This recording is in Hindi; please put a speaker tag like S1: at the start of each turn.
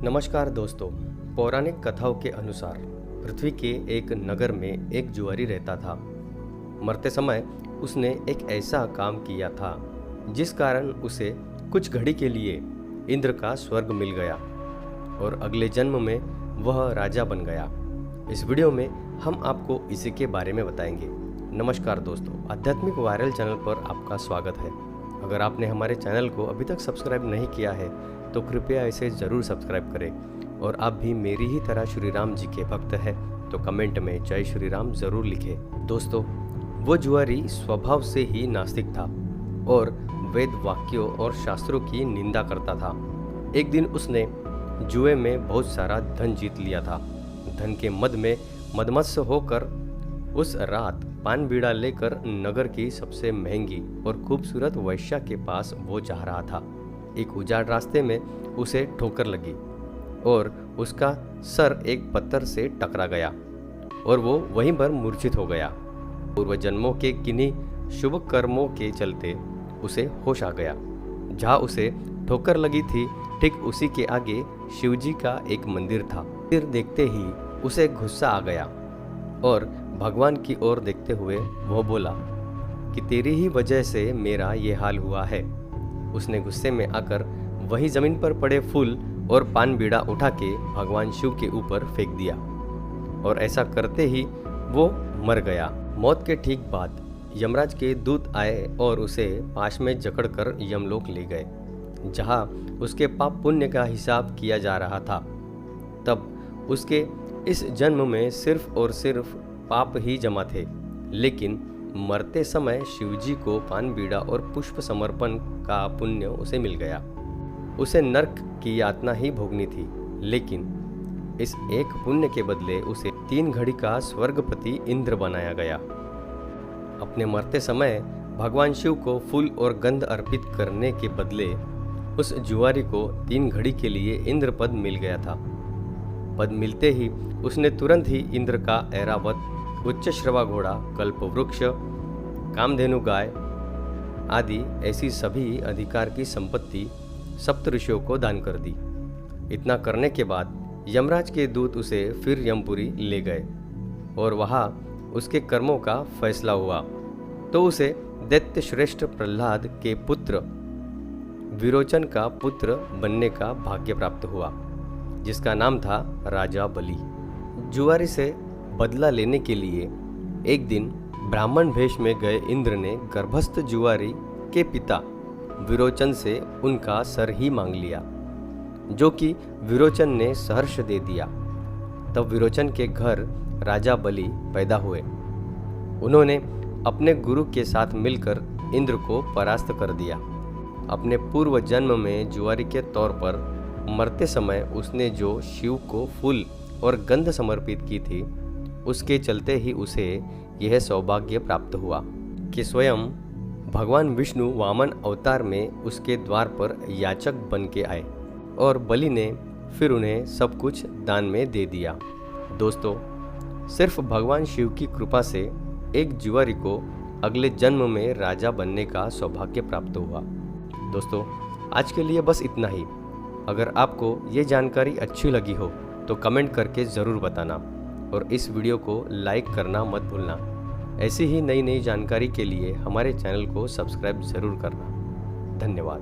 S1: नमस्कार दोस्तों। पौराणिक कथाओं के अनुसार पृथ्वी के एक नगर में एक जुआरी रहता था। मरते समय उसने एक ऐसा काम किया था जिस कारण उसे कुछ घड़ी के लिए इंद्र का स्वर्ग मिल गया और अगले जन्म में वह राजा बन गया। इस वीडियो में हम आपको इसी के बारे में बताएंगे। नमस्कार दोस्तों, आध्यात्मिक वायरल चैनल पर आपका स्वागत है। अगर आपने हमारे चैनल को अभी तक सब्सक्राइब नहीं किया है तो कृपया इसे ज़रूर सब्सक्राइब करें और आप भी मेरी ही तरह श्री राम जी के भक्त हैं तो कमेंट में जय श्री राम ज़रूर लिखें। दोस्तों, वो जुआरी स्वभाव से ही नास्तिक था और वेद वाक्यों और शास्त्रों की निंदा करता था। एक दिन उसने जुए में बहुत सारा धन जीत लिया था। धन के मद में मदमत्स्य होकर उस रात पान बीड़ा लेकर नगर की सबसे महंगी और खूबसूरत वैश्या के पास वो जा रहा था। एक उजाड़ रास्ते में उसे ठोकर लगी और उसका सर एक पत्थर से टकरा गया और वो वहीं पर मूर्छित हो गया। पूर्व जन्मों के किन्हीं शुभ कर्मों के चलते उसे होश आ गया। जहाँ उसे ठोकर लगी थी ठीक उसी के आगे शिवजी का एक मंदिर था। मंदिर देखते ही उसे गुस्सा आ गया और भगवान की ओर देखते हुए वो बोला कि तेरी ही वजह से मेरा ये हाल हुआ है। उसने गुस्से में आकर वही जमीन पर पड़े फूल और पान बीड़ा उठा के भगवान शिव के ऊपर फेंक दिया और ऐसा करते ही वो मर गया। मौत के ठीक बाद यमराज के दूत आए और उसे पाश में जकड़कर यमलोक ले गए, जहाँ उसके पाप पुण्य का हिसाब किया जा रहा था। तब उसके इस जन्म में सिर्फ और सिर्फ पाप ही जमा थे, लेकिन मरते समय शिवजी को पान बीड़ा और पुष्प समर्पण का पुण्य उसे मिल गया। उसे नरक की यातना ही भोगनी थी, लेकिन इस एक पुण्य के बदले उसे 3 घड़ी का स्वर्गपति इंद्र बनाया गया। अपने मरते समय भगवान शिव को फूल और गंध अर्पित करने के बदले उस जुआरी को 3 घड़ी के लिए इंद्र पद मिल गया था। पद मिलते ही उसने तुरंत ही इंद्र का ऐरावत, उच्च श्रवा घोड़ा, कल्प वृक्ष, कामधेनु गाय आदि ऐसी सभी अधिकार की संपत्ति सप्त ऋषियों को दान कर दी। इतना करने के बाद यमराज के दूत उसे फिर यमपुरी ले गए और वहाँ उसके कर्मों का फैसला हुआ। तो उसे दैत्य श्रेष्ठ प्रहलाद के पुत्र विरोचन का पुत्र बनने का भाग्य प्राप्त हुआ, जिसका नाम था राजा बलि। जुआरी से बदला लेने के लिए एक दिन ब्राह्मण वेश में गए इंद्र ने गर्भस्थ जुआरी के पिता विरोचन से उनका सर ही मांग लिया, जो कि विरोचन ने सहर्ष दे दिया। तब विरोचन के घर राजा बलि पैदा हुए। उन्होंने अपने गुरु के साथ मिलकर इंद्र को परास्त कर दिया। अपने पूर्व जन्म में जुआरी के तौर पर मरते समय उसने जो शिव को फूल और गंध समर्पित की थी, उसके चलते ही उसे यह सौभाग्य प्राप्त हुआ कि स्वयं भगवान विष्णु वामन अवतार में उसके द्वार पर याचक बन के आए और बलि ने फिर उन्हें सब कुछ दान में दे दिया। दोस्तों, सिर्फ भगवान शिव की कृपा से एक जुआरी को अगले जन्म में राजा बनने का सौभाग्य प्राप्त हुआ। दोस्तों, आज के लिए बस इतना ही। अगर आपको ये जानकारी अच्छी लगी हो तो कमेंट करके ज़रूर बताना और इस वीडियो को लाइक करना मत भूलना। ऐसी ही नई नई जानकारी के लिए हमारे चैनल को सब्सक्राइब ज़रूर करना। धन्यवाद।